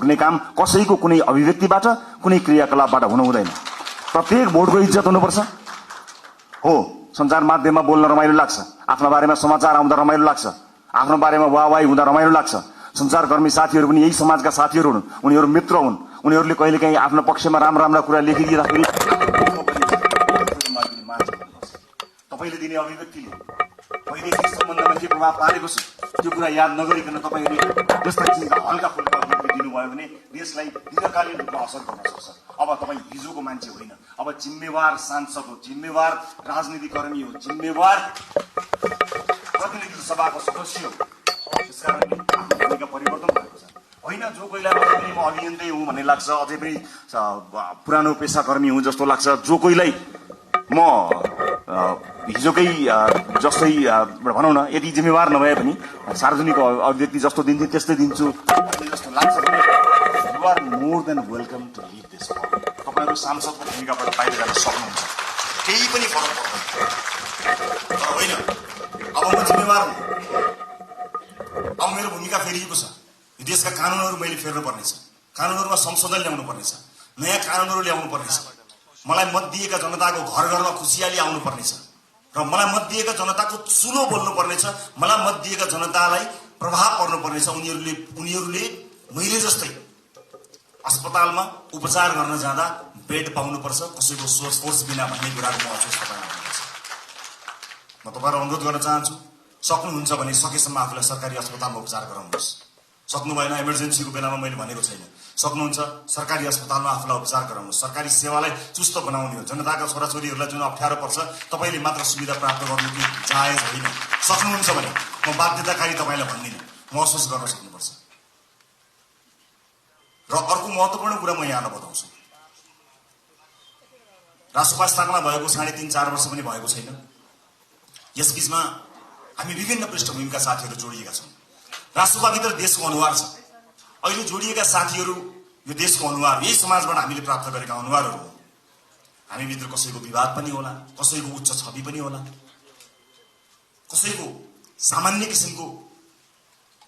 भन्ने काम कसैको कुनै अभिव्यक्तिबाट कुनै क्रियाकलापबाट हुनु हुँदैन। प्रत्येक भोटको इज्जत हुनुपर्छ। हो, सञ्चार माध्यममा बोल्न रमाइलो लाग्छ, आफ्नो बारेमा समाचार आउँदा रमाइलो लाग्छ, आफ्नो बारेमा वाहवाही हुँदा रमाइलो लाग्छ। सञ्चारकर्मी साथीहरू पनि यही समाजका साथीहरू हुन्, उनीहरू मित्र हुन्। उनीहरूले कहिलेकाहीँ आफ्नो पक्षमा राम्रा राम्रा कुरा लेखिदिँदाखेरि तपाईँले दिने अभिव्यक्तिले वैदेशिक सम्बन्धमा के प्रभाव पारेको छ त्यो कुरा याद नगरिकन तपाईँहरूले त्यस्ता किसिमका हल्का फुल्का अभिव्यक्ति दिनुभयो भने देशलाई दीर्घकालीन रूपमा असर गर्न सक्छ। अब तपाईँ हिजोको मान्छे होइन, अब जिम्मेवार सांसद हो, जिम्मेवार राजनीतिकर्मी हो, जिम्मेवार प्रतिनिधि सभाको सदस्य हो। त्यसकारण भूमिका परिवर्तन भएको छ होइन। जो कोहीलाई अझै पनि म अभियन्तै हुँ भन्ने लाग्छ, अझै पनि पुरानो पेसाकर्मी हुँ जस्तो लाग्छ, जो कोहीलाई म हिजोकै जस्तै भनौँ न, यदि जिम्मेवार नभए पनि सार्वजनिक अभिव्यक्ति जस्तो दिन्थे त्यस्तै दिन्छु जस्तो लाग्छ भने you are more than welcome to live this firm. तपाईँहरू सांसदको भूमिकाबाट बाहिर जान सक्नुहुन्छ, केही पनि फरक पर्दैन। तर होइन, अब म जिम्मेवार हुँ, अब मेरो भूमिका फेरिएको छ। यो देशका कानुनहरू मैले फेर्नु पर्नेछ, कानुनहरूमा संशोधन ल्याउनु पर्नेछ, नयाँ कानुनहरू ल्याउनु पर्नेछ। मलाई मत दिएका जनताको घर घरमा खुसियाली आउनु पर्नेछ र मलाई मत दिएका जनताको चुलो बोल्नु पर्नेछ। मलाई मत दिएका जनतालाई प्रभाव पर्नु पर्नेछ। उनीहरूले मैले जस्तै अस्पतालमा उपचार गर्न जाँदा बेड पाउनुपर्छ, कसैको सोर्स बिना भन्ने कुराको महसुस तपाईँलाई हुनुपर्छ। म तपाईँलाई अनुरोध गर्न चाहन्छु, सक्नुहुन्छ भने सकेसम्म आफूलाई सरकारी अस्पतालमा उपचार गराउनुहोस्। सक्नु भएन, इमर्जेन्सीको बेलामा मैले भनेको छैन, सक्नुहुन्छ सरकारी अस्पतालमा आफूलाई उपचार गराउनुहोस्। सरकारी सेवालाई चुस्त बनाउने हो। जनताका छोराछोरीहरूलाई जुन अप्ठ्यारो पर्छ तपाईँले मात्र सुविधा प्राप्त गर्नु कि जायज होइन। सक्नुहुन्छ भने म बाध्यताकारी तपाईँलाई भन्दिनँ, महसुस गर्न सक्नुपर्छ। र अर्को महत्त्वपूर्ण कुरा म यहाँलाई बताउँछु, रासोपा स्थापना भएको 3.5-4 वर्ष पनि भएको छैन। यसबीचमा हामी विभिन्न पृष्ठभूमिका साथीहरू जोडिएका छौँ। रासोपाभित्र देशको अनुहार छ। अहिले जोडिएका साथीहरू यो देशको अनुहार, यही समाजबाट हामीले प्राप्त गरेका अनुहारहरू हो। हामीभित्र कसैको विवाद पनि होला, कसैको उच्च छवि पनि होला, कसैको सामान्य किसिमको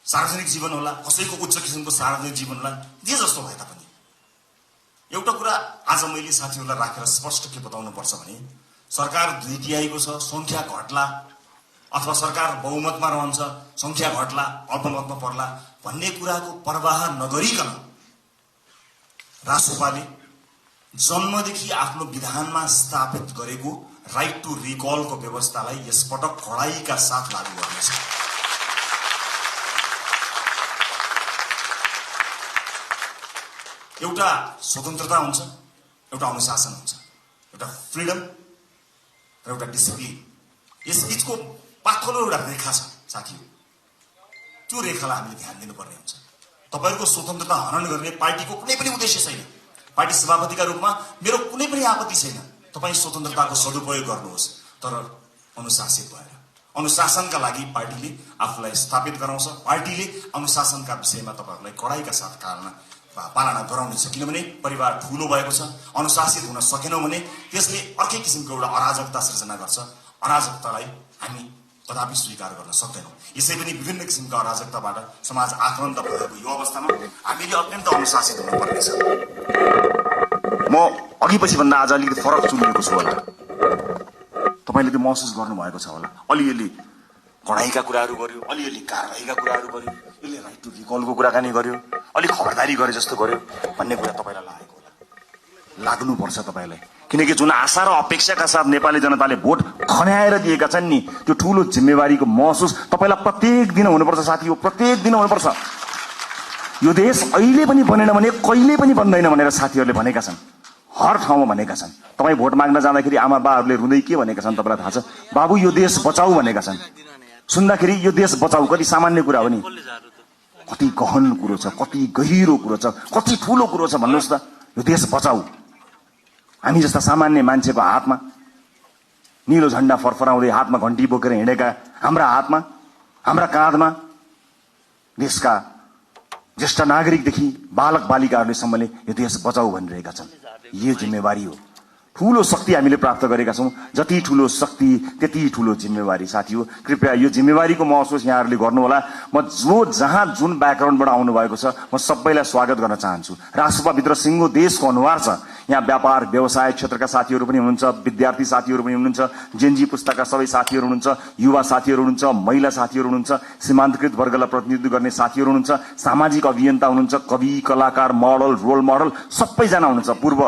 सार्वजनिक जीवन होला, कसैको उच्च किसिमको सार्वजनिक जीवन होला। जे जस्तो भए तापनि एउटा कुरा आज मैले साथीहरूलाई राखेर स्पष्ट के बताउनु पर्छ भने, सरकार 2/3 छ, संख्या घट्ला अथवा सरकार बहुमतमा रहन्छ, संख्या घट्ला अल्पमतमा पर्ला भन्ने कुराको परवाह नगरिकन रासोपाले जन्मदेखि आफ्नो विधानमा स्थापित गरेको राइट टु रिकलको व्यवस्थालाई यसपटक कडाइका साथ लागू गर्नेछ। एउटा स्वतन्त्रता हुन्छ, एउटा अनुशासन हुन्छ, एउटा फ्रिडम र एउटा डिसिप्लिन। यस बीचको पातलो एउटा रेखा छ साथीहरू, त्यो रेखालाई हामीले ध्यान दिनुपर्ने हुन्छ। तपाईहरुको स्वतन्त्रता हनन गर्ने पार्टीको कुनै पनि उद्देश्य छैन। पार्टी सभापतिका रूपमा मेरो कुनै पनि आपत्ति छैन, तपाई स्वतन्त्रताको सदुपयोग गर्नुहोस्, तर अनुशासित भएर। अनुशासनका लागि पार्टीले आफूलाई स्थापित गराउँछ। पार्टीले अनुशासनका विषयमा तपाईहरुलाई कडाइका साथ पालना गराउनेछ। किनभने परिवार ठूलो भएको छ, अनुशासित हुन सकेनौं भने त्यसले अर्कै किसिमको एउटा अराजकता सृजना गर्छ। अराजकतालाई हामी कदापि स्वीकार गर्न सक्दैनौं। यसै पनि विभिन्न किसिमका अराजकताबाट समाज आक्रान्त भएको यो अवस्थामा हामीले अत्यन्त अनुशासित हुनुपर्नेछ। म अघि पछि भन्दा आज अलिकति फरक चुनिएको छु होला, तपाईले त्यो महसुस गर्नुभएको छ होला। अलिअलि कडाइका कुराहरू गर्यो, अलिअलि कारबाहीका कुराहरू गर्यो, यसले राइट टु रिकलको कुराकानी गर्यो, अलिक खबरदारी गरे जस्तो गर्यो भन्ने कुरा तपाईलाई लागेको होला। लाग्नुपर्छ तपाईलाई, किनकि जुन आशा र अपेक्षाका साथ नेपाली जनताले भोट खन्याएर दिएका छन् नि, त्यो ठूलो जिम्मेवारीको महसुस तपाईलाई प्रत्येक दिन हुनुपर्छ साथी हो, प्रत्येक दिन हुनुपर्छ। यो देश अहिले पनि बनेन भने कहिले पनि बन्दैन भनेर साथीहरूले भनेका छन्, हर ठाउँमा भनेका छन्। तपाई भोट माग्न जाँदाखेरि आमा बाहरूले रुँदै के भनेका छन् तपाईलाई थाहा छ? बाबु यो देश बचाऊ भनेका छन्। सुन्दाखेरि यो देश बचाऊ कति सामान्य कुरा हो नि, कति गहन कुरो छ, कति गहिरो कुरो छ, कति ठूलो कुरो छ भन्नुहोस् त। यो देश बचाऊ हामी जस्ता सामान्य मान्छेको हातमा, नीलो झण्डा फरफराउँदै हातमा घण्टी बोकेर हिँडेका हाम्रा हातमा, हाम्रा काँधमा देशका ज्येष्ठ नागरिकदेखि बालक बालिकाहरूले सम्मले यो देश बचाऊ भनिरहेका छन्। यो जिम्मेवारी हो, ठूलो शक्ति हामीले प्राप्त गरेका छौं। जति ठूलो शक्ति त्यति ठूलो जिम्मेवारी साथी हो। कृपया यो जिम्मेवारीको महसुस यहाँहरूले गर्नुहोला। म जहाँ जुन ब्याकग्राउन्डबाट आउनु भएको छ म सबैलाई स्वागत गर्न चाहन्छु। राष्ट्रसभा भित्र सिङ्गो देशको अनुहार छ। यहाँ व्यापार व्यवसाय क्षेत्रका साथीहरू पनि हुनुहुन्छ, विद्यार्थी साथीहरू पनि हुनुहुन्छ, जेनजी पुस्ताका सबै साथीहरू हुनुहुन्छ, युवा साथीहरू हुनुहुन्छ, महिला साथीहरू हुनुहुन्छ, सीमान्तकृत वर्गलाई प्रतिनिधित्व गर्ने साथीहरू हुनुहुन्छ, सामाजिक अभियन्ता हुनुहुन्छ, कवि कलाकार मोडल रोल मोडल सबैजना हुनुहुन्छ, पूर्व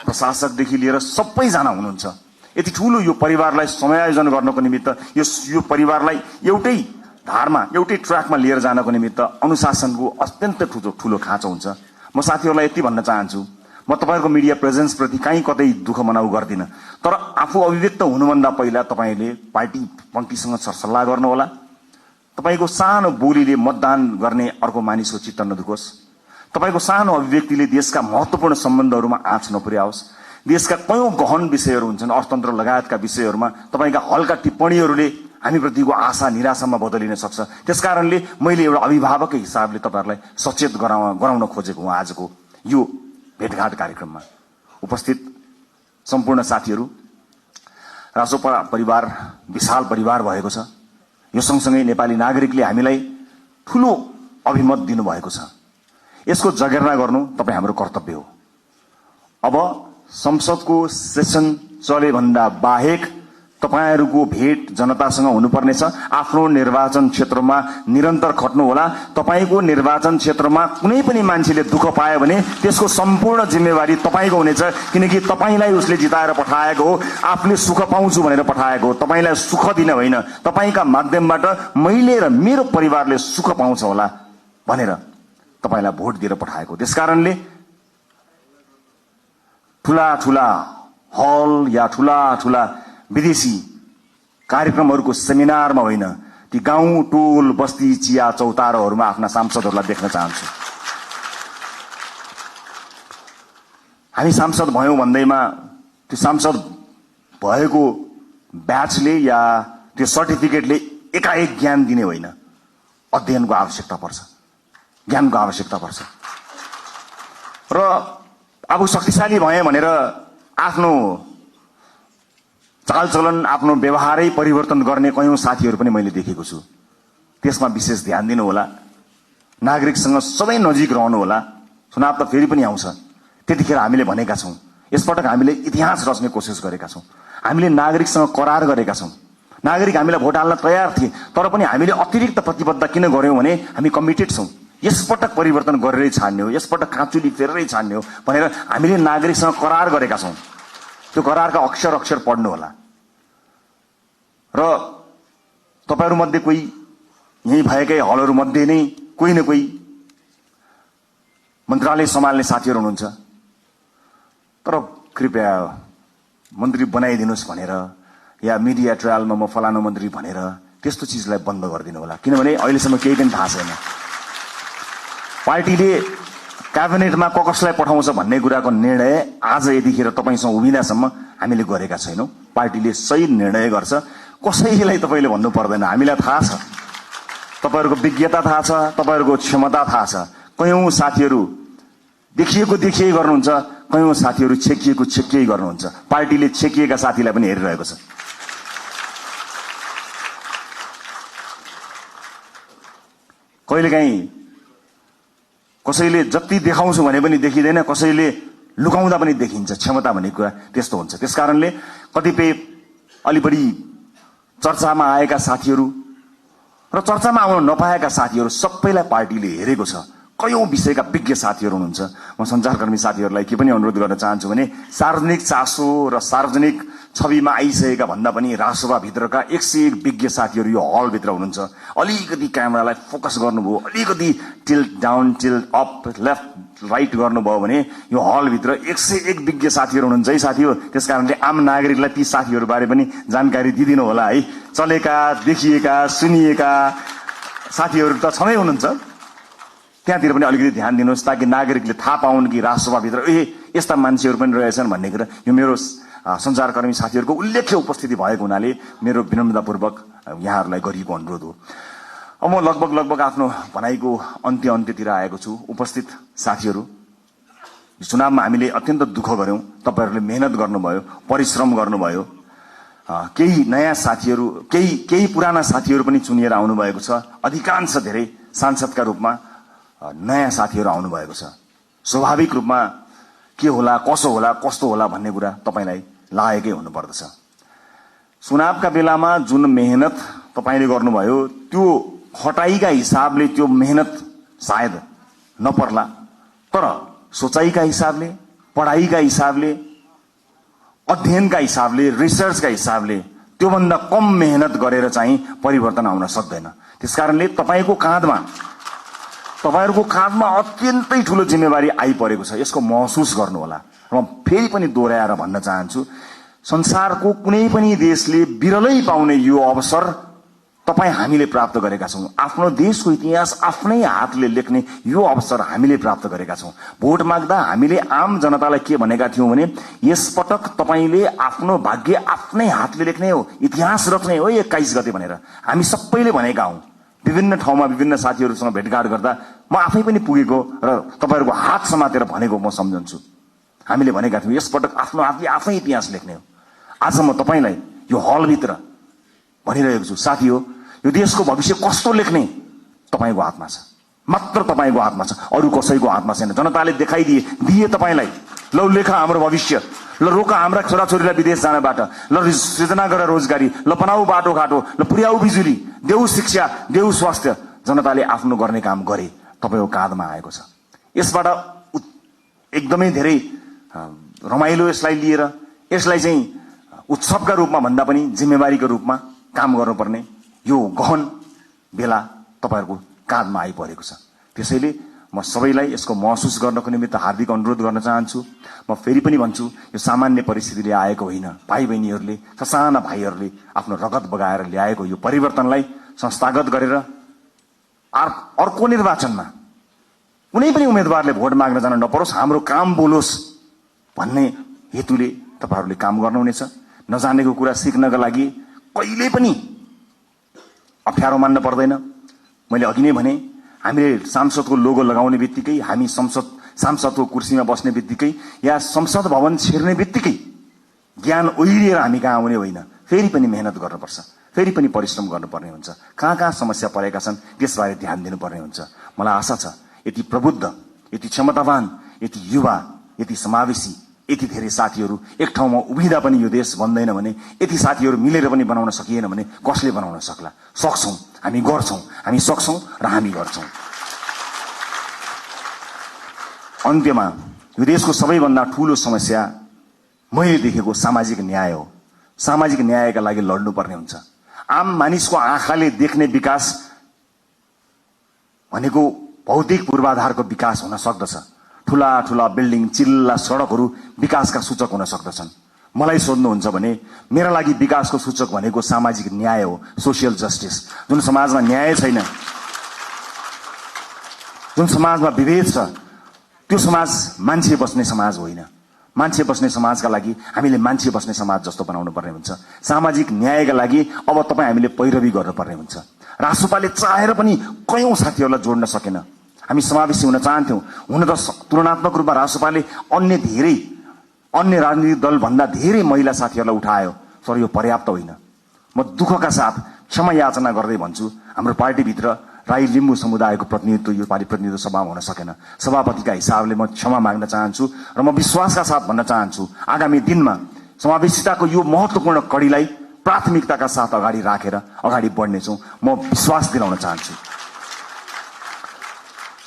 प्रशासकदेखि लिएर सबैजना हुनुहुन्छ। यति ठूलो यो परिवारलाई समायोजन गर्नको निमित्त यो परिवारलाई एउटै धारमा एउटै ट्र्याकमा लिएर जानको निमित्त अनुशासनको अत्यन्त ठूलो खाँचो हुन्छ। म साथीहरूलाई यति भन्न चाहन्छु, म तपाईहरुको मिडिया प्रेजेन्स प्रति कहीँ कतै दुःख मनाउ गर्दिन, तर आफू अभिव्यक्त हुनुभन्दा पहिला तपाईले पार्टी पङ्क्तिसँग सरसल्लाह गर्नुहोला। तपाईको सानो बोलीले मतदान गर्ने अर्को मानिसको चित्त नदुखोस्। तपाईको सानो अभिव्यक्तिले देशका महत्त्वपूर्ण सम्बन्धहरूमा आँच नपुर्याओस्। देशका कयौं गहन विषयहरू हुन्छन्, अर्थतन्त्र लगायतका विषयहरूमा तपाईका हल्का टिप्पणीहरूले हामीप्रतिको आशा निराशामा बदलिन सक्छ। त्यसकारणले मैले एउटा अभिभावककै हिसाबले तपाईहरुलाई सचेत गराउन खोजेको हुँ। आजको यो भेटघाट कार्यक्रममा उपस्थित सम्पूर्ण साथीहरू, रासोपा परिवार विशाल परिवार भएको छ। यो सँगसँगै नेपाली नागरिकले हामीलाई ठूलो अभिमत दिनुभएको छ। यसको जगेर्ना गर्नु तपाई हाम्रो कर्तव्य हो। अब संसदको सेसन चले भन्दा बाहेक तपाईहरुको भेट जनतासँग हुनुपर्नेछ। आफ्नो निर्वाचन क्षेत्रमा निरन्तर खट्नु होला। तपाईको निर्वाचन क्षेत्रमा कुनै पनि मान्छेले दुःख पायो भने त्यसको सम्पूर्ण जिम्मेवारी तपाईको हुनेछ, किनकि तपाईलाई उसले जिताएर पठाएको हो, आफूले सुख पाउँछु भनेर पठाएको हो। तपाईलाई सुख दिन होइन, तपाईका माध्यमबाट मैले र मेरो परिवारले सुख पाउँछ होला भनेर तपाईलाई भोट दिएर पठाएको। त्यसकारणले ठूला ठूला हल या ठूला ठूला विदेशी कार्यक्रमहरूको सेमिनारमा होइन, ती गाउँ टोल बस्ती चिया चौतारोहरूमा आफ्ना सांसदहरूलाई देख्न चाहन्छु। हामी सांसद भयौं भन्दैमा त्यो सांसद भएको ब्याचले या त्यो सर्टिफिकेटले एकाएक ज्ञान दिने होइन। अध्ययनको आवश्यकता पर्छ, ज्ञानको आवश्यकता पर्छ। र अब शक्तिशाली भए भनेर आफ्नो चालचलन आफ्नो व्यवहारै परिवर्तन गर्ने कयौं साथीहरू पनि मैले देखेको छु। त्यसमा विशेष ध्यान दिनु होला। नागरिकसँग सबै नजिक रहनु होला। चुनाव त फेरि पनि आउँछ, त्यतिखेर हामीले भनेका छौं, यसपटक हामीले इतिहास रच्ने कोसिस गरेका छौं। हामीले नागरिकसँग करार गरेका छौं। नागरिक हामीलाई भोट हाल्न तयार थिए, तर पनि हामीले अतिरिक्त प्रतिबद्धता किन गर्यौं भने हामी कमिटेड छौं। यसपटक परिवर्तन गरेरै छाड्ने हो, यसपटक काँचुली फेरेरै छाड्ने हो भनेर हामीले नागरिकसँग करार गरेका छौं। त्यो करारका अक्षर अक्षर पढ्नु होला। र तपाईहरु मध्ये कोही यही भएकै हलहरु मध्ये नै कोही न कोही मन्त्रालय सम्हाल्ने साथीहरु हुनुहुन्छ, तर कृपया मन्त्री बनाइदिनुस् भनेर या मिडिया ट्रायलमा म फलानु मन्त्री भनेर त्यस्तो चीजलाई बन्द गरिदिनु होला। किनभने अहिलेसम्म केही पनि थाहा छैन। पार्टीले क्याबिनेटमा कसलाई पठाउँछ भन्ने कुराको निर्णय आज यतिखेर तपाईसँग उभिँदासम्म हामीले गरेका छैनौं। पार्टीले सही निर्णय गर्छ, कसैलाई तपाईले भन्नु पर्दैन। हामीलाई थाहा छ, तपाईहरुको विज्ञता थाहा छ, तपाईहरुको क्षमता थाहा छ। कयौं साथीहरु देखिए गर्नुहुन्छ, कयौं साथीहरु छेकिए गर्नुहुन्छ। पार्टीले छेकिएका साथीलाई पनि हेरिरहेको छ। कहिलेकाहीँ कसैले जति देखाउँछु भने पनि देखिँदैन, कसैले लुकाउँदा पनि देखिन्छ। क्षमता भन्ने कुरा त्यस्तो हुन्छ। त्यसकारणले कतिपय अलि बढी चर्चामा आएका साथीहरू र चर्चामा आउन नपाएका साथीहरू सबैलाई पार्टीले हेरेको छ। कयौं विषयका विज्ञ साथीहरू हुनुहुन्छ। म सञ्चारकर्मी साथीहरूलाई के पनि अनुरोध गर्न चाहन्छु भने सार्वजनिक चासो र सार्वजनिक छविमा आइसकेका भन्दा पनि राष्ट्रसभा भित्रका 101 विज्ञ साथीहरू यो हल भित्र हुनुहुन्छ। अलिकति क्यामेरालाई फोकस गर्नुभयो, अलिकति tilt down tilt up left right गर्नुभयो भने यो हल भित्र 101 विज्ञ साथीहरू हुनुहुन्छ है साथी हो। त्यसकारणले आम नागरिकलाई ती साथीहरू बारे पनि जानकारी दिदिनु होला है। चलेका देखिएका सुनिएका साथीहरू त छँदै हुनुहुन्छ, त्यहाँतिर पनि अलिकति ध्यान दिनुहोस् ताकि नागरिकले थाहा पाउन् कि राष्ट्रसभा भित्र यस्ता मान्छेहरू पनि रहेछन् भन्ने कुरा। यो मेरो सञ्चारकर्मी साथीहरूको उल्लेख्य उपस्थिति भएको हुनाले मेरो विनम्रतापूर्वक यहाँहरूलाई गरिएको अनुरोध हो। अब म लगभग आफ्नो भनाइको अन्त्यतिर आएको छु। उपस्थित साथीहरू, चुनावमा हामीले अत्यन्त दुःख गर्यौं, तपाईहरुले मेहनत गर्नुभयो, परिश्रम गर्नुभयो। केही नयाँ साथीहरु, केही पुराना साथीहरु पनि चुनिएर आउनु भएको छ। अधिकांश धेरै सांसदका रूपमा नयाँ साथीहरु आउनु भएको छ। स्वाभाविक रूपमा के होला, कसो होला, कस्तो होला भन्ने कुरा तपाईलाई लागेकै हुनुपर्दछ। चुनावका बेलामा जुन मेहनत तपाईले गर्नुभयो त्यो खटाइका हिसाबले त्यो मेहनत सायद नपर्ला, तर सोचाइका हिसाबले, पढाइका हिसाबले, अध्ययनका हिसाबले, रिसर्चका हिसाबले त्योभन्दा कम मेहनत गरेर चाहिँ परिवर्तन आउन सक्दैन। त्यसकारणले तपाईको काँधमा अत्यन्तै ठूलो जिम्मेवारी आइपरेको छ। यसको महसुस गर्नु होला। म फेरि पनि दोहोर्याएर भन्न चाहन्छु, संसारको कुनै पनि देशले बिरलै पाउने यो अवसर तपाई हामीले प्राप्त गरेका छौं। आफ्नो देशको इतिहास आफ्नै हातले लेख्ने यो अवसर हामीले प्राप्त गरेका छौं। भोट माग्दा हामीले आम जनतालाई के भनेका थियौं भने यसपटक तपाईले आफ्नो भाग्य आफ्नै हातले लेख्ने हो, इतिहास रच्ने हो 21 गते भनेर हामी सबैले भनेका हौं। विभिन्न ठाउँमा विभिन्न साथीहरुसँग भेटघाट गर्दा म आफै पनि पुगेको र तपाईहरुको हात समातेर भनेको म सम्झन्छु। हामीले भनेका थियौं यसपटक आफ्नो हातले आफै इतिहास लेख्ने हो। आज म तपाईलाई यो हलभित्र भनिरहेको छु, साथी हो, यो देशको भविष्य कस्तो लेख्ने तपाईको हातमा छ, मात्र तपाईको हातमा छ, अरु कसैको हातमा छैन। जनताले दिए तपाईलाई, ल लेख हाम्रो भविष्य, ल रोक हाम्रा छोराछोरीलाई विदेश जानबाट, ल सृजना गर रोजगारी, ल बनाऊ बाटोघाटो, ल पुर्याऊ बिजुली, देऊ शिक्षा, देऊ स्वास्थ्य। जनताले आफ्नो गर्ने काम गरे, तपाईको काँधमा आएको छ। यसबाट एकदमै धेरै रमाइलो यसलाई लिएर, यसलाई चाहिँ उत्सवका रूपमा भन्दा पनि जिम्मेवारीको रूपमा काम गर्नुपर्ने यो गहन बेला तपाईहरुको काँधमा आइपरेको छ। त्यसैले म सबैलाई यसको महसुस गर्नको निमित्त हार्दिक अनुरोध गर्न चाहन्छु। म फेरि पनि भन्छु, यो सामान्य परिस्थितिले आएको होइन। भाइ बहिनीहरुले, ससाना भाइहरुले आफ्नो रगत बगाएर ल्याएको यो परिवर्तनलाई संस्थागत गरेर अर्को निर्वाचनमा कुनै पनि उम्मेदवारले भोट माग्न जान नपरोस्, हाम्रो काम बोलोस् भन्ने हेतुले तपाईहरुले काम गर्नुहुनेछ। नजानेको कुरा सिक्नका लागि कहिले पनि अप्ठ्यारो मान्न पर्दैन। मैले अघि नै भने, हामीले सांसदको लोगो लगाउने बित्तिकै, हामी सांसदको कुर्सीमा बस्ने बित्तिकै या संसद भवन छिर्ने बित्तिकै ज्ञान ओइरिएर हामी कहाँ आउने होइन। फेरि पनि मेहनत गर्नुपर्छ, फेरि पनि परिश्रम गर्नुपर्ने हुन्छ। कहाँ समस्या परेका छन् त्यसबारे ध्यान दिनुपर्ने हुन्छ। मलाई आशा छ यति प्रबुद्ध, यति क्षमतावान, यति युवा, यति समावेशी, यति धेरै साथीहरु एक ठाउँमा उभिँदा पनि यो देश बन्दैन भने, यति साथीहरु मिलेर पनि बनाउन सकिएन भने कसले बनाउन सक्ला? सक्छौं, हामी गर्छौं, हामी सक्छौं र हामी गर्छौं। अन्त्यमा यो देशको सबैभन्दा ठूलो समस्या मैले देखेको सामाजिक न्याय हो। सामाजिक न्यायका लागि लड्नुपर्ने हुन्छ। आम मानिसको आँखाले देख्ने विकास भनेको भौतिक पूर्वाधारको विकास हुन सक्दछ। ठूला ठूला बिल्डिङ, चिल्ला सडकहरू विकासका सूचक हुन सक्दछन्। मलाई सोध्नुहुन्छ भने मेरा लागि विकासको सूचक भनेको सामाजिक न्याय हो, सोशल जस्टिस। जुन समाजमा न्याय छैन, जुन समाजमा विभेद छ, त्यो समाज मान्छे बस्ने समाज होइन। मान्छे बस्ने समाजका लागि हामीले मान्छे बस्ने समाज जस्तो बनाउनु पर्ने हुन्छ। सामाजिक न्यायका लागि अब तपाई हामीले पैरवी गर्नुपर्ने हुन्छ। रासोपाले चाहेर पनि कयौं साथीहरुलाई जोड्न सकेन। हामी समावेशी हुन चाहन्थ्यौं। हुन त तुलनात्मक रूपमा रासोपाले अन्य राजनीतिक दल भन्दा धेरै महिला साथीहरुलाई उठायो, तर यो पर्याप्त होइन। म दुःखका साथ क्षमा याचना गर्दै भन्छु, हाम्रो पार्टीभित्र राई लिम्बू समुदायको प्रतिनिधित्व यो पालि प्रतिनिधित्व सभामा हुन सकेन। सभापतिका हिसाबले म क्षमा माग्न चाहन्छु र म विश्वासका साथ भन्न चाहन्छु आगामी दिनमा समावेशिताको यो महत्त्वपूर्ण कડીलाई प्राथमिकताका साथ अगाडि राखेर अगाडि बढ्नेछौं। म विश्वास दिलाउन चाहन्छु।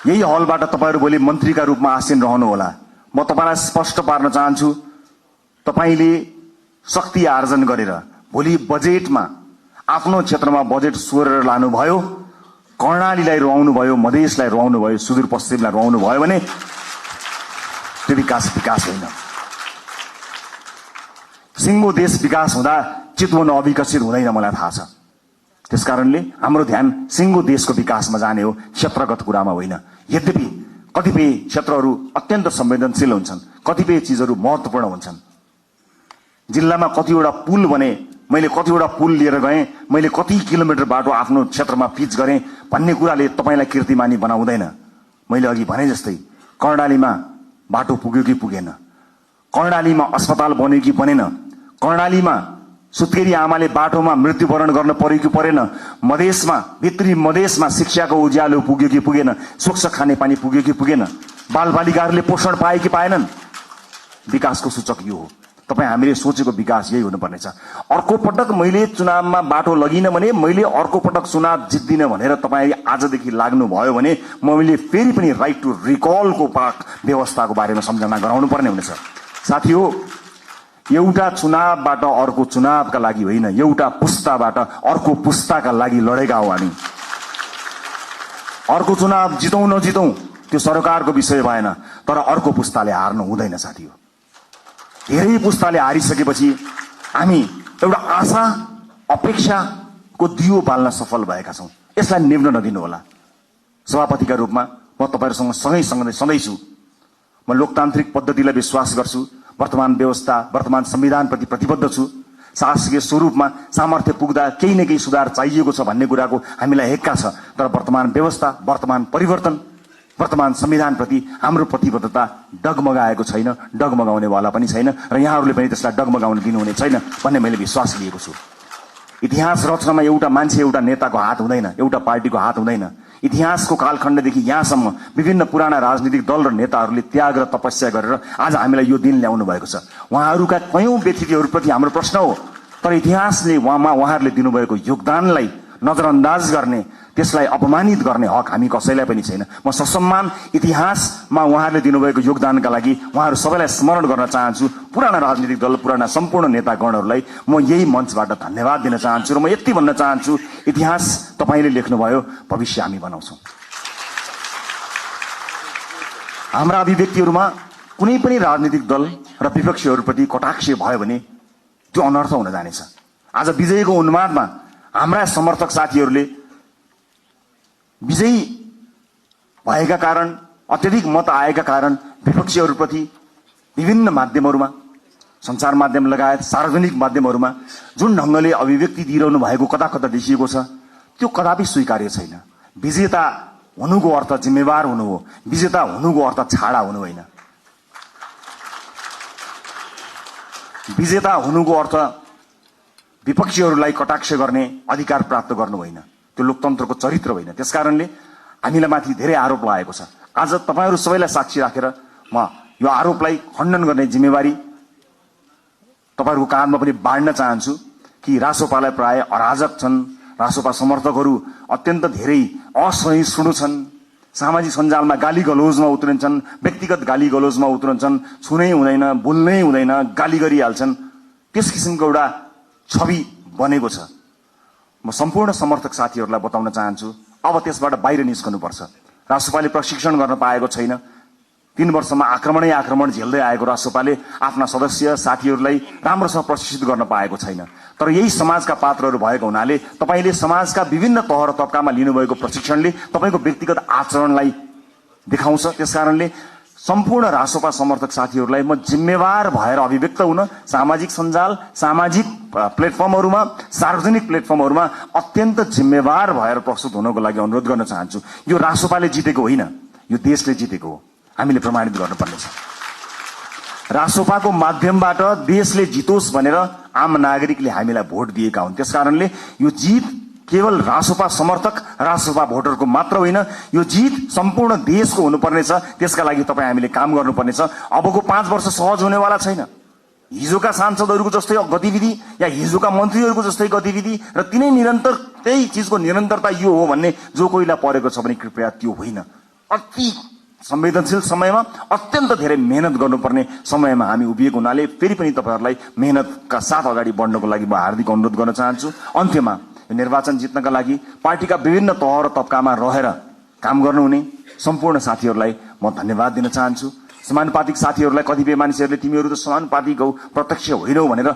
यही हलबाट तपाईहरु भोलि मन्त्रीका रूपमा आसीन रहनु होला। म तपाईलाई स्पष्ट पार्न चाहन्छु, तपाईले शक्ति आर्जन गरेर भोलि बजेटमा आफ्नो क्षेत्रमा बजेट सोरेर लानुभयो, कर्णालीलाई रुवाउनु भयो, मधेसलाई रुवाउनु भयो, सुदूरपश्चिमलाई रुवाउनु भयो भने त्यो विकास होइन। सिङ्गो देश विकास हुँदा चितवन अविकसित हुँदैन, मलाई थाहा छ। त्यसकारणले हाम्रो ध्यान सिङ्गो देशको विकासमा जाने हो, क्षेत्रगत कुरामा होइन। यद्यपि कतिपय क्षेत्रहरू अत्यन्त संवेदनशील हुन्छन्, कतिपय चीजहरू महत्त्वपूर्ण हुन्छन्। जिल्लामा कतिवटा पुल बने, मैले कतिवटा पुल लिएर गएँ, मैले कति किलोमिटर बाटो आफ्नो क्षेत्रमा पिच गरेँ भन्ने कुराले तपाईलाई कीर्तिमानी बनाउँदैन। मैले अघि भने जस्तै कर्णालीमा बाटो पुग्यो कि पुगेन, कर्णालीमा अस्पताल बन्यो कि बनेन, कर्णालीमा सुत्केरी आमाले बाटोमा मृत्युवरण गर्न पर्यो कि परेन, मधेसमा भित्री मधेसमा शिक्षाको उज्यालो पुग्यो कि पुगेन, स्वच्छ खानेपानी पुग्यो कि पुगेन, बालबालिकाहरूले पोषण पाए कि पाएनन्। विकासको सूचक यो हो। तपाईँ हामीले सोचेको विकास यही हुनुपर्नेछ। अर्को पटक मैले चुनावमा बाटो लगिन भने, मैले अर्को पटक चुनाव जित्दिन भनेर तपाईँ आजदेखि लाग्नुभयो भने मैले फेरि पनि राइट टु रिकलको व्यवस्थाको बारेमा सम्झना गराउनु पर्ने हुनेछ। साथी हो, एउटा चुनावबाट अर्को चुनावका लागि होइन, एउटा पुस्ताबाट अर्को पुस्ताका लागि लडेका हो हामी। अर्को चुनाव जितौँ नजितौँ त्यो सरकारको विषय भएन, तर अर्को पुस्ताले हार्नु हुँदैन साथी हो। धेरै पुस्ताले हारिसकेपछि हामी एउटा आशा अपेक्षाको दियो बाल्न सफल भएका छौँ। यसलाई निभ्न नदिनु होला। सभापतिका रूपमा म तपाईहरुसँग सँगै सधैँ छु। म लोकतान्त्रिक पद्धतिलाई विश्वास गर्छु। वर्तमान व्यवस्था, वर्तमान संविधानप्रति प्रतिबद्ध छु। शासकीय स्वरूपमा सामर्थ्य पुग्दा केही न केही सुधार चाहिएको छ भन्ने कुराको हामीलाई हेक्का छ। तर वर्तमान व्यवस्था, वर्तमान परिवर्तन, वर्तमान संविधानप्रति हाम्रो प्रतिबद्धता डगमगाएको छैन, डगमगाउनेवाला पनि छैन र यहाँहरूले पनि त्यसलाई डगमगाउन दिनुहुने छैन भन्ने मैले विश्वास लिएको छु। इतिहास रचनामा एउटा मान्छे, एउटा नेताको हात हुँदैन, एउटा पार्टीको हात हुँदैन। इतिहासको कालखण्डदेखि यहाँसम्म विभिन्न पुराना राजनीतिक दल र नेताहरूले त्याग र तपस्या गरेर आज हामीलाई यो दिन ल्याउनु भएको छ। उहाँहरूका कयौं व्यक्तित्वहरूप्रति हाम्रो प्रश्न हो, तर इतिहासले उहाँहरूले दिनुभएको योगदानलाई नजरअन्दाज गर्ने, त्यसलाई अपमानित गर्ने हक हामी कसैलाई पनि छैन। म ससम्मान इतिहासमा उहाँहरूले दिनुभएको योगदानका लागि उहाँहरू सबैलाई स्मरण गर्न चाहन्छु। पुराना राजनीतिक दल, पुराना सम्पूर्ण नेतागणहरूलाई म यही मञ्चबाट धन्यवाद दिन चाहन्छु र म यति भन्न चाहन्छु, इतिहास तपाईले लेख्नुभयो, भविष्य हामी बनाउँछौँ। हाम्रा अभिव्यक्तिहरूमा कुनै पनि राजनीतिक दल र विपक्षीहरूप्रति कटाक्ष भयो भने त्यो अनर्थ हुन जानेछ। आज विजयको उन्मादमा हाम्रा समर्थक साथीहरूले विजयी भएका कारण, अत्यधिक मत आएका कारण विपक्षीहरूप्रति विभिन्न माध्यमहरूमा, सञ्चार माध्यम लगायत सार्वजनिक माध्यमहरूमा जुन ढङ्गले अभिव्यक्ति दिइरहनु भएको कता कता देखिएको छ, त्यो कदापि स्वीकार्य छैन। विजेता हुनुको अर्थ जिम्मेवार हुनु हो, विजेता हुनुको अर्थ छाडा हुनु होइन। विजेता हुनुको अर्थ विपक्षीहरूलाई कटाक्ष गर्ने अधिकार प्राप्त गर्नु होइन, त्यो लोकतन्त्रको चरित्र होइन। त्यसकारणले हामीलाई माथि धेरै आरोप लागेको छ। आज तपाईहरू सबैलाई साक्षी राखेर म यो आरोपलाई खण्डन गर्ने जिम्मेवारी तपाईहरूको काँधमा पनि बाँड्न चाहन्छु कि रासोपालाई प्राय अराजक छन्, रासोपा समर्थकहरू अत्यन्त धेरै असहिष्णु छन्, सामाजिक सञ्जालमा गाली गलोजमा उत्रन्छन्, व्यक्तिगत गाली गलोजमा उत्रन्छन्, छुनै हुँदैन, बोल्नै हुँदैन, गाली गरिहाल्छन्। त्यस किसिमको एउटा छवि बनेको छ। म सम्पूर्ण समर्थक साथीहरूलाई बताउन चाहन्छु, अब त्यसबाट बाहिर निस्कनुपर्छ। रासोपाले प्रशिक्षण गर्न पाएको छैन। 3 वर्षमा आक्रमण झेल्दै आएको रासोपाले आफ्ना सदस्य साथीहरूलाई राम्रोसँग प्रशिक्षित गर्न पाएको छैन। तर यही समाजका पात्रहरू भएको हुनाले तपाईले समाजका विभिन्न तह र तबकामा लिनुभएको प्रशिक्षणले तपाईको व्यक्तिगत आचरणलाई देखाउँछ। त्यसकारणले सम्पूर्ण रासोपा समर्थक साथीहरूलाई म जिम्मेवार भएर अभिव्यक्त हुन सामाजिक सञ्जाल, सामाजिक प्लेटफर्महरूमा, सार्वजनिक प्लेटफर्महरूमा अत्यन्त जिम्मेवार भएर प्रस्तुत हुनको लागि अनुरोध गर्न चाहन्छु। यो रासोपाले जितेको होइन, यो देशले जितेको हो। हामीले प्रमाणित गर्नुपर्नेछ। रासोपाको माध्यमबाट देशले जितोस् भनेर आम नागरिकले हामीलाई भोट दिएका हुन्। त्यसकारणले यो जित केवल रासोपा समर्थक, रासोपा भोटरको मात्र होइन, यो जित सम्पूर्ण देशको हुनुपर्नेछ। त्यसका लागि तपाईँ हामीले काम गर्नुपर्नेछ। अबको 5 वर्ष सहज हुनेवाला छैन। हिजोका सांसदहरूको जस्तै गतिविधि या हिजोका मन्त्रीहरूको जस्तै गतिविधि र तिनै निरन्तर त्यही चिजको निरन्तरता यो हो भन्ने जो कोहीलाई परेको छ भने कृपया त्यो होइन। अति संवेदनशील समयमा अत्यन्त धेरै मेहनत गर्नुपर्ने समयमा हामी उभिएको हुनाले फेरि पनि तपाईहरूलाई मेहनतका साथ अगाडि बढ्नको लागि म हार्दिक अनुरोध गर्न चाहन्छु। अन्त्यमा निर्वाचन जित्नका लागि पार्टीका विभिन्न तह र तबकामा रहेर काम गर्नुहुने सम्पूर्ण साथीहरूलाई म धन्यवाद दिन चाहन्छु। समानुपातिक साथीहरूलाई कतिपय मानिसहरूले तिमीहरू त समानुपातिक हौ, प्रत्यक्ष होइनौ भनेर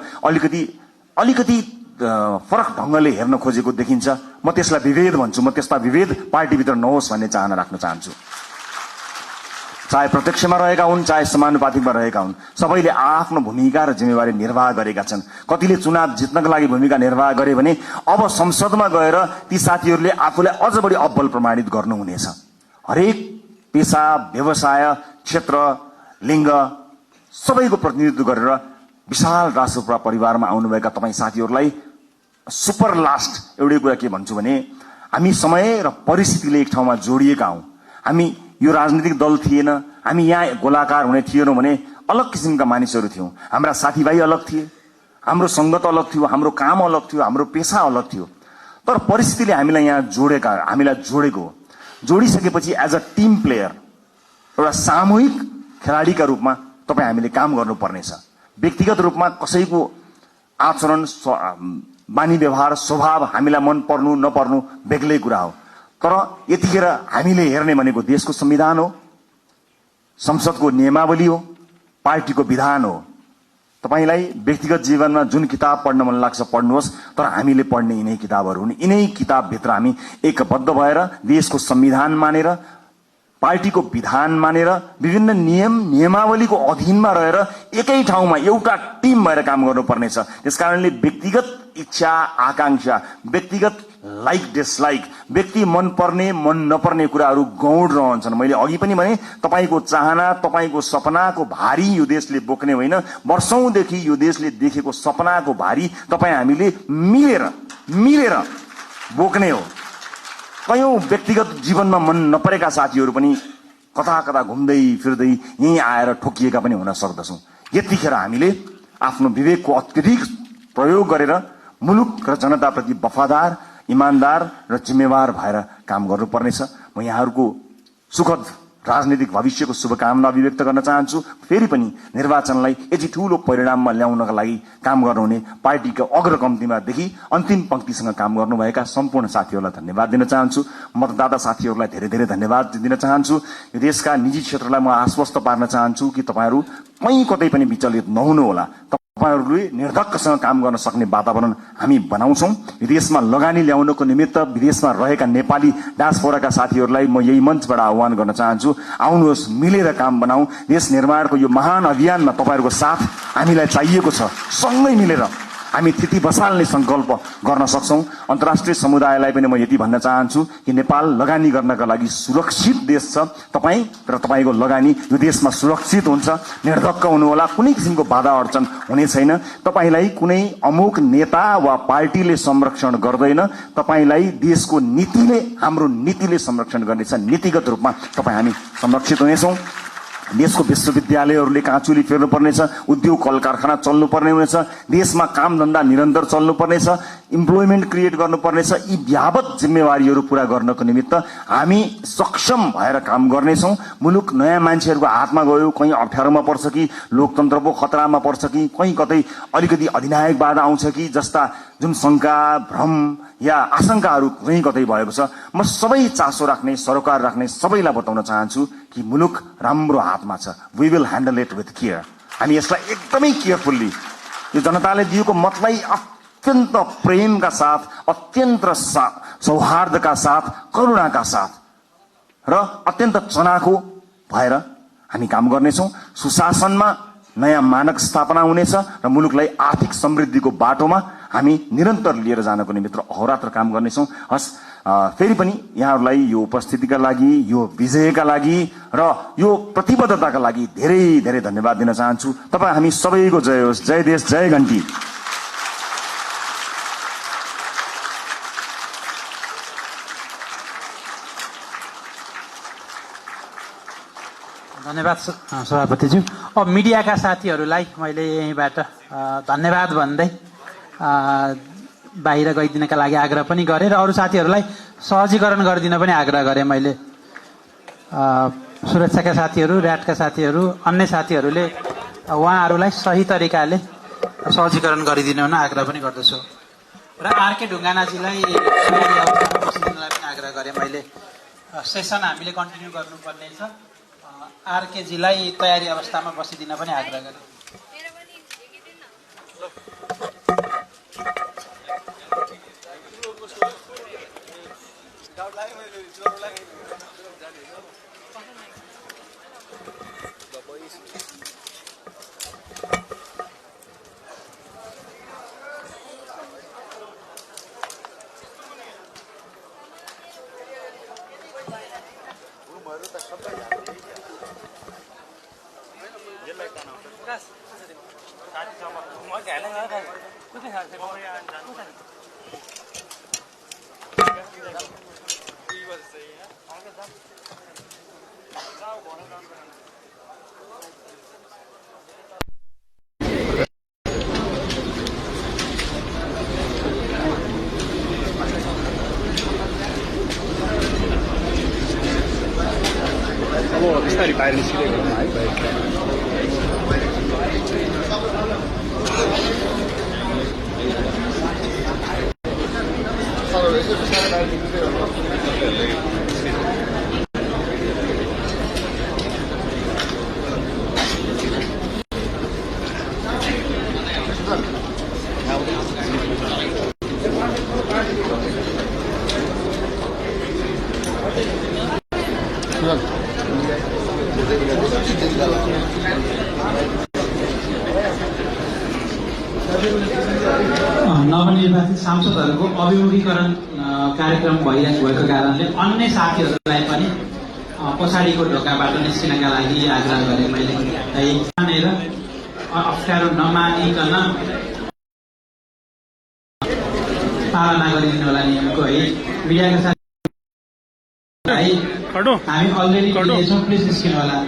अलिकति फरक ढङ्गले हेर्न खोजेको देखिन्छ। म त्यसलाई विभेद भन्छु। म त्यस्ता विभेद पार्टीभित्र नहोस् भन्ने चाहना राख्न चाहन्छु। चाहे प्रत्यक्षमा रहेका हुन्, चाहे समानुपातिकमा रहेका हुन्, सबैले आफ्नो भूमिका र जिम्मेवारी निर्वाह गरेका छन्। कतिले चुनाव जित्नका लागि भूमिका निर्वाह गरे भने अब संसदमा गएर ती साथीहरूले आफूलाई अझ बढी अब्बल प्रमाणित गर्नुहुनेछ। हरेक पेसा, व्यवसाय क्षेत्र लिङ्ग सबैको प्रतिनिधित्व गरेर विशाल राष्ट्रपुरा परिवारमा आउनुभएका तपाईँ साथीहरूलाई सुपर लास्ट एउटै कुरा के भन्छु भने हामी समय र परिस्थितिले एक ठाउँमा जोडिएका हौं। हामी यो राजनीतिक दल थिएन, हामी यहाँ गोलाकार हुने थिएनौं भने अलग किसिमका मानिसहरू थियौं। हाम्रा साथीभाइ अलग थिए, हाम्रो संगत अलग थियो, हाम्रो काम अलग थियो, हाम्रो पेशा अलग थियो। तर परिस्थितिले हामीलाई यहाँ जोडेको जोडिसकेपछि एज अ टिम प्लेयर एउटा सामूहिक खेलाडीका रूपमा तपाईँ हामीले काम गर्नुपर्नेछ। व्यक्तिगत रूपमा कसैको आचरण बानी व्यवहार स्वभाव हामीलाई मन पर्नु नपर्नु बेग्लै कुरा हो। तर यतिखेर हामीले हेर्ने भनेको देशको संविधान हो, संसदको नियमावली हो, पार्टीको विधान हो। तपाईलाई व्यक्तिगत जीवनमा जुन किताब पढ्न मन लाग्छ पढ्नुहोस्, तर हामीले पढ्ने यिनै किताबहरू हुन्। यिनै किताबभित्र हामी एकबद्ध भएर देशको संविधान मानेर, पार्टीको विधान मानेर, विभिन्न नियमावलीको अधीनमा रहेर एकै ठाउँमा एउटा टिम भएर काम गर्नुपर्नेछ। त्यसकारणले व्यक्तिगत इच्छा आकांक्षा, व्यक्तिगत लाइक डिसलाइक, व्यक्ति मन पर्ने मन नपर्ने कुराहरू गौण रहन्छन्। मैले अघि पनि भने तपाईको चाहना, तपाईको सपनाको भारी यो देशले बोक्ने होइन, वर्षौंदेखि यो देशले देखेको सपनाको भारी तपाईँ हामीले मिलेर बोक्ने हो। कयौं व्यक्तिगत जीवनमा मन नपरेका साथीहरू पनि कता कता घुम्दै फिर्दै यही आएर ठोकिएका पनि हुन सक्दछौं। यतिखेर हामीले आफ्नो विवेकको अत्यधिक प्रयोग गरेर मुलुक र जनताप्रति वफादार, इमानदार र जिम्मेवार भएर काम गर्नुपर्नेछ। म यहाँहरूको सुखद राजनीतिक भविष्यको शुभकामना अभिव्यक्त गर्न चाहन्छु। फेरि पनि निर्वाचनलाई यति ठूलो परिणाममा ल्याउनका लागि काम गर्नुहुने पार्टीका अग्रकम्तीमादेखि अन्तिम पंक्तिसँग काम गर्नुभएका सम्पूर्ण साथीहरूलाई धन्यवाद दिन चाहन्छु। मतदाता साथीहरूलाई धेरै धेरै धन्यवाद दिन चाहन्छु। यो देशका निजी क्षेत्रलाई म आश्वस्त पार्न चाहन्छु कि तपाईहरू कहीँ कतै पनि विचलित नहुनुहोला। तपाईहरूले निर्धक्कसँग काम गर्न सक्ने वातावरण हामी बनाउँछौं। यो देशमा लगानी ल्याउनको निमित्त विदेशमा रहेका नेपाली डायस्पोराका साथीहरूलाई म यही मञ्चबाट आह्वान गर्न चाहन्छु, आउनुहोस्, मिलेर काम बनाऊ। देश निर्माणको यो महान अभियानमा तपाईहरूको साथ हामीलाई चाहिएको छ। सँगै मिलेर हामी थिति बसाल्ने संकल्प गर्न सक्छौं। अन्तर्राष्ट्रिय समुदायलाई पनि म यति भन्न चाहन्छु कि नेपाल लगानी गर्नका लागि सुरक्षित देश छ। तपाईँ र तपाईको लगानी यो देशमा सुरक्षित हुन्छ। निर्धक्क हुनुहोला, कुनै किसिमको बाधा अडचन हुने छैन। तपाईलाई कुनै अमुक नेता वा पार्टीले संरक्षण गर्दैन, तपाईलाई देशको नीतिले, हाम्रो नीतिले संरक्षण गर्नेछ। नीतिगत रूपमा तपाईँ हामी संरक्षित हुनेछौं। देशको विश्वविद्यालयहरूले काँचुली फेर्नुपर्नेछ, उद्योग कल कारखाना चल्नुपर्ने हुनेछ, देशमा काम धन्दा निरन्तर चल्नुपर्नेछ, इम्प्लोइमेन्ट क्रिएट गर्नुपर्नेछ। यी व्यापक जिम्मेवारीहरू पूरा गर्नको निमित्त हामी सक्षम भएर काम गर्नेछौं। मुलुक नयाँ मान्छेहरूको हातमा गयो, कहीँ अप्ठ्यारोमा पर्छ कि लोकतन्त्रको खतरामा पर्छ कि कहीँ कतै अलिकति अधिनायकवाद आउँछ कि जस्ता जुन शंका, भ्रम या आशंकाहरू कहीँ कतै भएको छ, म सबै चासो राख्ने, सरोकार राख्ने सबैलाई बताउन चाहन्छु कि मुलुक राम्रो हातमा छ। We will handle it with care. हामी यसलाई एकदमै केयरफुल्ली, यो जनताले दिएको मतलाई अत्यन्त प्रेमका साथ, अत्यन्त सौहार्दका साथ, करुणाका साथ र अत्यन्त चनाखो भएर हामी काम गर्नेछौं। सुशासनमा नयाँ मानक स्थापना हुनेछ र मुलुकलाई आर्थिक समृद्धिको बाटोमा हामी निरन्तर लिएर जानको निमित्त अहोरात्र काम गर्नेछौं। फेरि पनि यहाँहरूलाई यो उपस्थितिका लागि, यो विजयका लागि र यो प्रतिबद्धताका लागि धेरै धेरै धन्यवाद दिन चाहन्छु। तपाईँ हामी सबैको जय होस्। जय देश, जय घण्टी। धन्यवाद सभापतिज्यू। अब मिडियाका साथीहरूलाई मैले यहीँबाट धन्यवाद भन्दै बाहिर गइदिनका लागि आग्रह पनि गरेँ र अरू साथीहरूलाई सहजीकरण गरिदिन पनि आग्रह गरेँ। मैले सुरक्षाका साथीहरू, र्याटका साथीहरू, अन्य साथीहरूले उहाँहरूलाई सही तरिकाले सहजीकरण गरिदिनु हुन आग्रह पनि गर्दछु र आरके ढुङ्गानाजीलाई बसिदिनलाई पनि आग्रह गरेँ मैले। सेसन हामीले कन्टिन्यू गर्नुपर्ने छ। आरकेजीलाई तयारी अवस्थामा बसिदिन पनि आग्रह गरेँ। अब बिस्तारै बाहिर निस्किँदै गर्नु है बाहिर नवनिर्वाचित सांसदहरूको अभिमुखीकरण कार्यक्रम भइरहेको कारणले अन्य साथीहरूलाई पनि पछाडिको ढोकाबाट निस्किनका लागि आग्रह गरेँ मैले। मानेर अप्ठ्यारो नमानिकन पालना गरिदिनु होला नियमको है। मिडियाका साथीहरूलाई हामी अलरेडी दिएछौँ, प्लिज निस्किनु होला।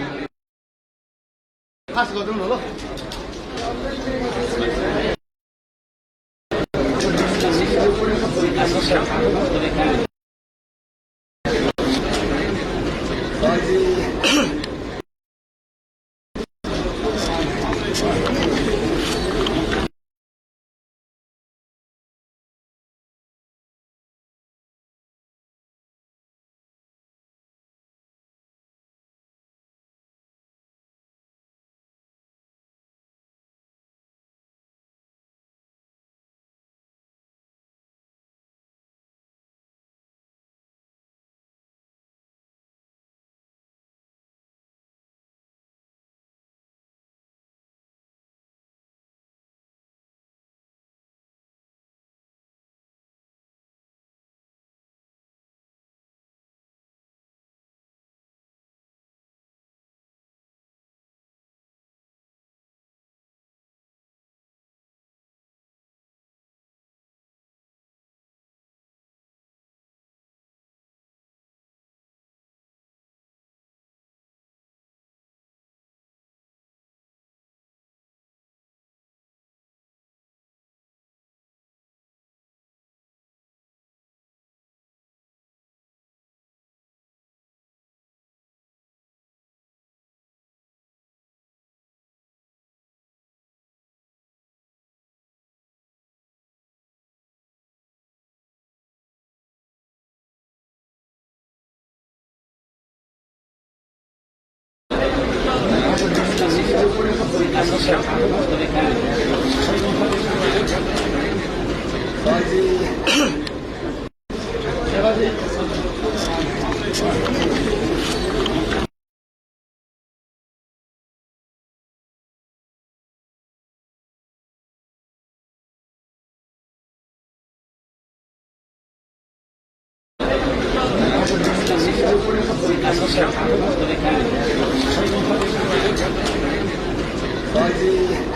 Thank you.